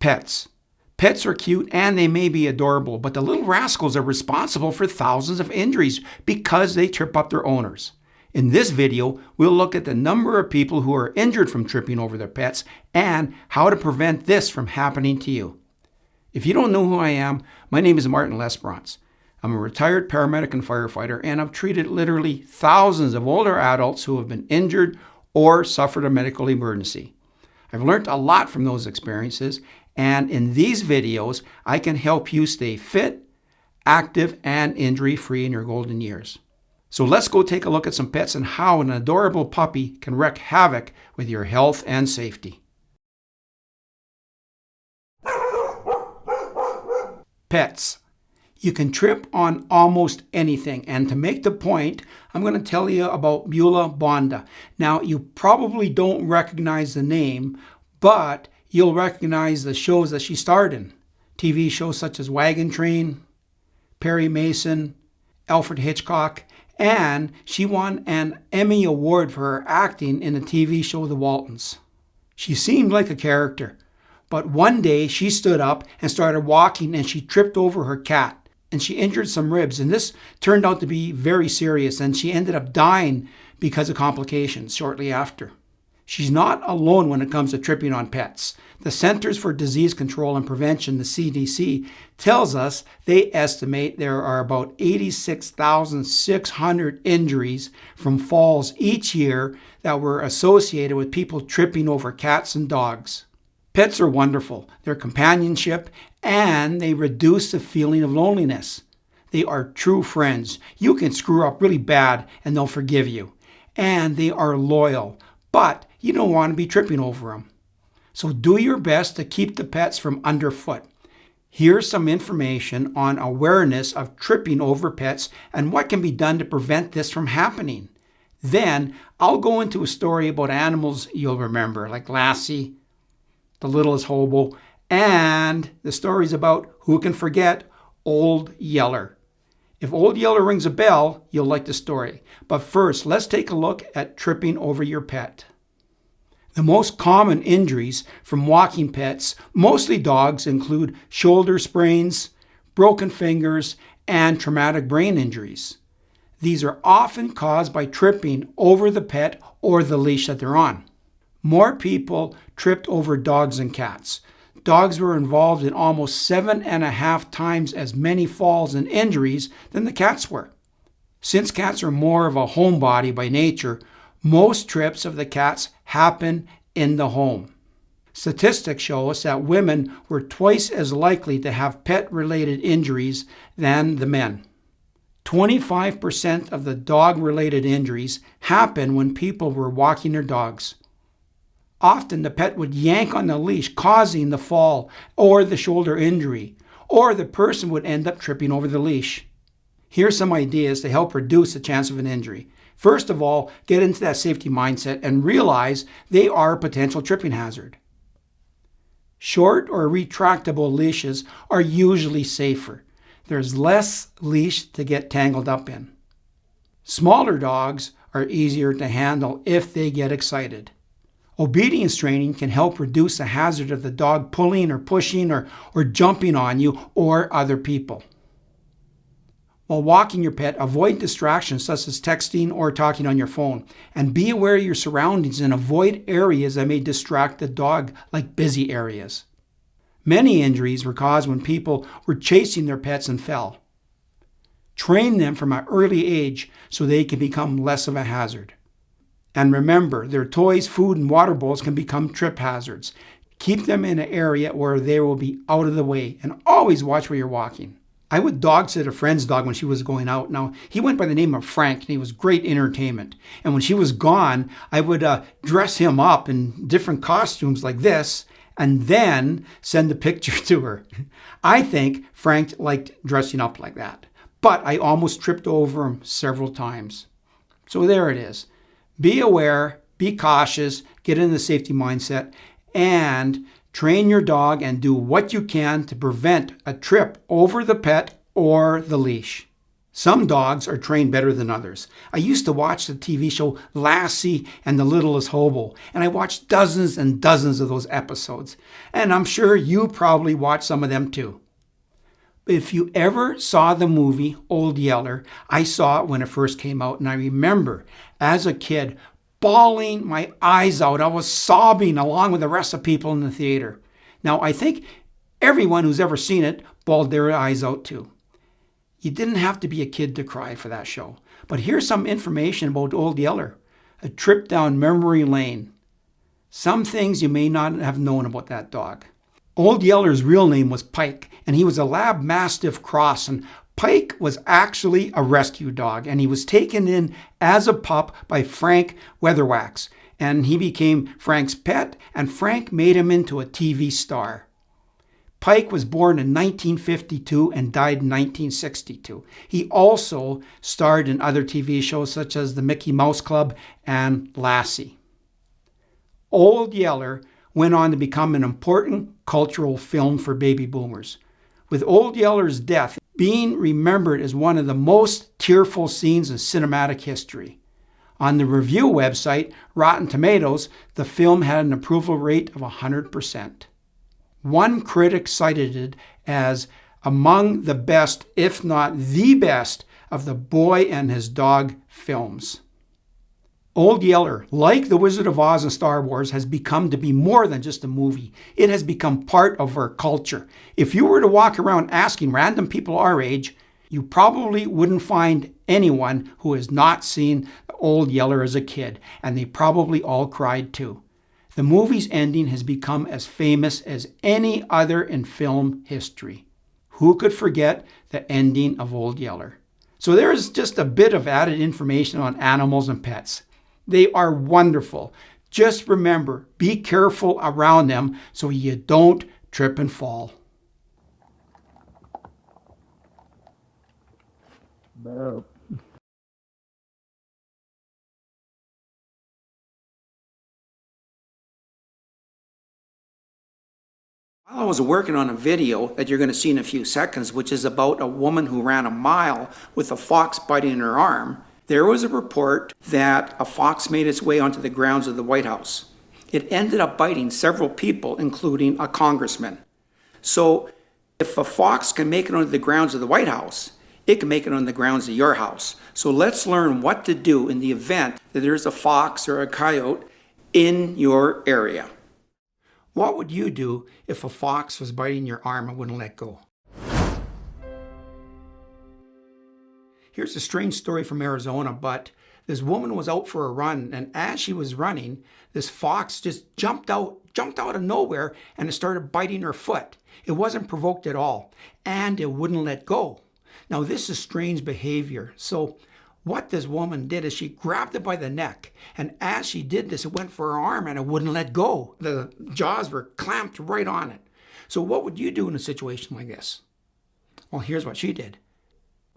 Pets. Pets are cute and they may be adorable, but the little rascals are responsible for thousands of injuries because they trip up their owners. In this video, we'll look at the number of people who are injured from tripping over their pets and how to prevent this from happening to you. If you don't know who I am, my name is Martin Lesperance. I'm a retired paramedic and firefighter, and I've treated literally thousands of older adults who have been injured or suffered a medical emergency. I've learned a lot from those experiences, and in these videos, I can help you stay fit, active, and injury-free in your golden years. So let's go take a look at some pets and how an adorable puppy can wreak havoc with your health and safety. Pets. You can trip on almost anything, and to make the point, I'm going to tell you about Beulah Bonda. Now, you probably don't recognize the name, but you'll recognize the shows that she starred in. TV shows such as Wagon Train, Perry Mason, Alfred Hitchcock, and she won an Emmy Award for her acting in the TV show The Waltons. She seemed like a character, but one day she stood up and started walking and she tripped over her cat and she injured some ribs, and this turned out to be very serious and she ended up dying because of complications shortly after. She's not alone when it comes to tripping on pets. The Centers for Disease Control and Prevention, the CDC, tells us they estimate there are about 86,600 injuries from falls each year that were associated with people tripping over cats and dogs. Pets are wonderful. They're companionship, and they reduce the feeling of loneliness. They are true friends. You can screw up really bad and they'll forgive you. And they are loyal, but you don't want to be tripping over them. So do your best to keep the pets from underfoot. Here's some information on awareness of tripping over pets and what can be done to prevent this from happening. Then I'll go into a story about animals you'll remember, like Lassie, the littlest hobo, and the stories about, who can forget, Old Yeller. If Old Yeller rings a bell, you'll like the story. But first, let's take a look at tripping over your pet. The most common injuries from walking pets, mostly dogs, include shoulder sprains, broken fingers, and traumatic brain injuries. These are often caused by tripping over the pet or the leash that they're on. More people tripped over dogs than cats. Dogs were involved in almost 7.5 times as many falls and injuries than the cats were. Since cats are more of a homebody by nature, most trips of the cats happen in the home. Statistics show us that women were twice as likely to have pet-related injuries than the men. 25% of the dog-related injuries happen when people were walking their dogs. Often the pet would yank on the leash, causing the fall or the shoulder injury, or the person would end up tripping over the leash. Here's some ideas to help reduce the chance of an injury. First of all, get into that safety mindset and realize they are a potential tripping hazard. Short or retractable leashes are usually safer. There's less leash to get tangled up in. Smaller dogs are easier to handle if they get excited. Obedience training can help reduce the hazard of the dog pulling or pushing or jumping on you or other people. While walking your pet, avoid distractions such as texting or talking on your phone, and be aware of your surroundings and avoid areas that may distract the dog, like busy areas. Many injuries were caused when people were chasing their pets and fell. Train them from an early age so they can become less of a hazard. And remember, their toys, food, and water bowls can become trip hazards. Keep them in an area where they will be out of the way, and always watch where you're walking. I would dog sit a friend's dog when she was going out. Now, he went by the name of Frank, and he was great entertainment. And when she was gone, I would dress him up in different costumes like this, and then send the picture to her. I think Frank liked dressing up like that, but I almost tripped over him several times. So there it is. Be aware, be cautious, get in the safety mindset, and train your dog and do what you can to prevent a trip over the pet or the leash. Some dogs are trained better than others. I used to watch the TV show Lassie and the Littlest Hobo, and I watched dozens and dozens of those episodes. And I'm sure you probably watched some of them too. If you ever saw the movie Old Yeller, I saw it when it first came out, and I remember as a kid bawling my eyes out. I was sobbing along with the rest of people in the theater. Now, I think everyone who's ever seen it bawled their eyes out too. You didn't have to be a kid to cry for that show. But here's some information about Old Yeller. A trip down memory lane. Some things you may not have known about that dog. Old Yeller's real name was Pike, and he was a Lab Mastiff cross. And Pike was actually a rescue dog, and he was taken in as a pup by Frank Weatherwax. And he became Frank's pet, and Frank made him into a TV star. Pike was born in 1952 and died in 1962. He also starred in other TV shows such as The Mickey Mouse Club and Lassie. Old Yeller went on to become an important cultural film for baby boomers, with Old Yeller's death being remembered as one of the most tearful scenes in cinematic history. On the review website, Rotten Tomatoes, the film had an approval rate of 100%. One critic cited it as among the best, if not the best, of the Boy and His Dog films. Old Yeller, like The Wizard of Oz and Star Wars, has become to be more than just a movie. It has become part of our culture. If you were to walk around asking random people our age, you probably wouldn't find anyone who has not seen Old Yeller as a kid, and they probably all cried too. The movie's ending has become as famous as any other in film history. Who could forget the ending of Old Yeller? So there is just a bit of added information on animals and pets. They are wonderful. Just remember, be careful around them so you don't trip and fall. Burp. While I was working on a video that you're going to see in a few seconds, which is about a woman who ran a mile with a fox biting her arm, there was a report that a fox made its way onto the grounds of the White House. It ended up biting several people, including a congressman. So if a fox can make it onto the grounds of the White House, it can make it on the grounds of your house. So let's learn what to do in the event that there's a fox or a coyote in your area. What would you do if a fox was biting your arm and wouldn't let go? Here's a strange story from Arizona, but this woman was out for a run, and as she was running, this fox just jumped out of nowhere, and it started biting her foot. It wasn't provoked at all, and it wouldn't let go. Now, this is strange behavior. So what this woman did is she grabbed it by the neck, and as she did this, it went for her arm and it wouldn't let go. The jaws were clamped right on it. So what would you do in a situation like this? Well, here's what she did.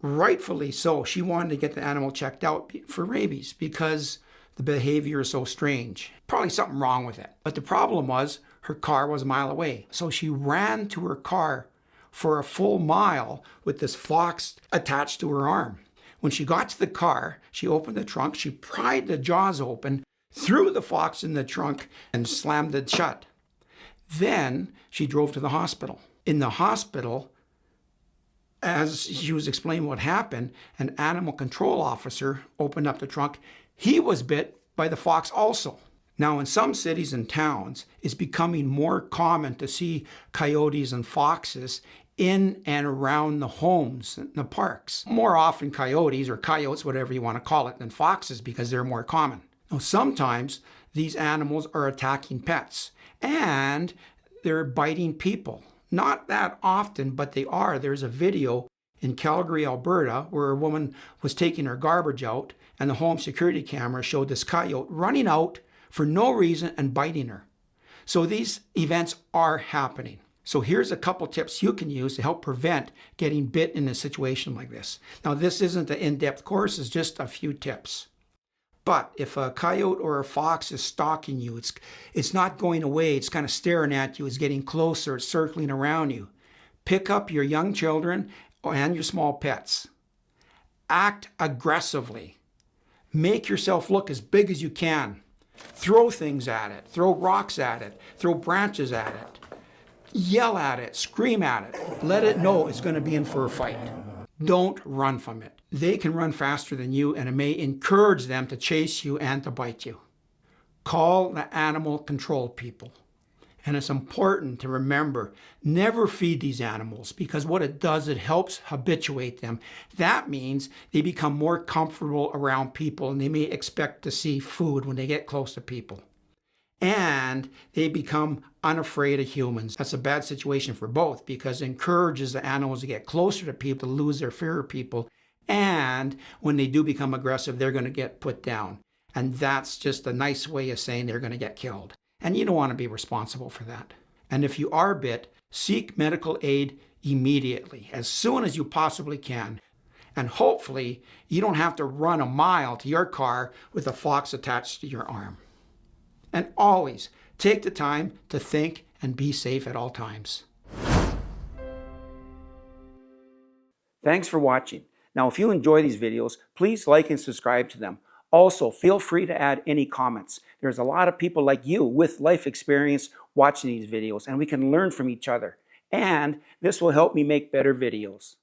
Rightfully so, she wanted to get the animal checked out for rabies because the behavior is so strange. Probably something wrong with it. But the problem was her car was a mile away. So she ran to her car for a full mile with this fox attached to her arm. When she got to the car, she opened the trunk, she pried the jaws open, threw the fox in the trunk, and slammed it shut. Then she drove to the hospital. In the hospital, as she was explaining what happened, an animal control officer opened up the trunk. He was bit by the fox also. Now, in some cities and towns, it's becoming more common to see coyotes and foxes in and around the homes and the parks. More often coyotes or coyotes, whatever you want to call it, than foxes because they're more common. Now, sometimes these animals are attacking pets and they're biting people. Not that often, but they are. There's a video in Calgary, Alberta, where a woman was taking her garbage out and the home security camera showed this coyote running out for no reason and biting her. So these events are happening. So here's a couple tips you can use to help prevent getting bit in a situation like this. Now, this isn't an in-depth course, it's just a few tips. But if a coyote or a fox is stalking you, it's not going away, it's kind of staring at you, it's getting closer, it's circling around you. Pick up your young children and your small pets. Act aggressively. Make yourself look as big as you can. Throw things at it. Throw rocks at it. Throw branches at it. Yell at it. Scream at it. Let it know it's going to be in for a fight. Don't run from it. They can run faster than you, and it may encourage them to chase you and to bite you. Call the animal control people. And it's important to remember, never feed these animals, because what it does, it helps habituate them. That means they become more comfortable around people, and they may expect to see food when they get close to people. And they become unafraid of humans. That's a bad situation for both, because it encourages the animals to get closer to people, to lose their fear of people. And when they do become aggressive, they're going to get put down. And that's just a nice way of saying they're going to get killed. And you don't want to be responsible for that. And if you are bit, seek medical aid immediately, as soon as you possibly can. And hopefully, you don't have to run a mile to your car with a fox attached to your arm. And always take the time to think and be safe at all times. Thanks for watching. Now, if you enjoy these videos, please like and subscribe to them. Also, feel free to add any comments. There's a lot of people like you with life experience watching these videos, and we can learn from each other. And this will help me make better videos.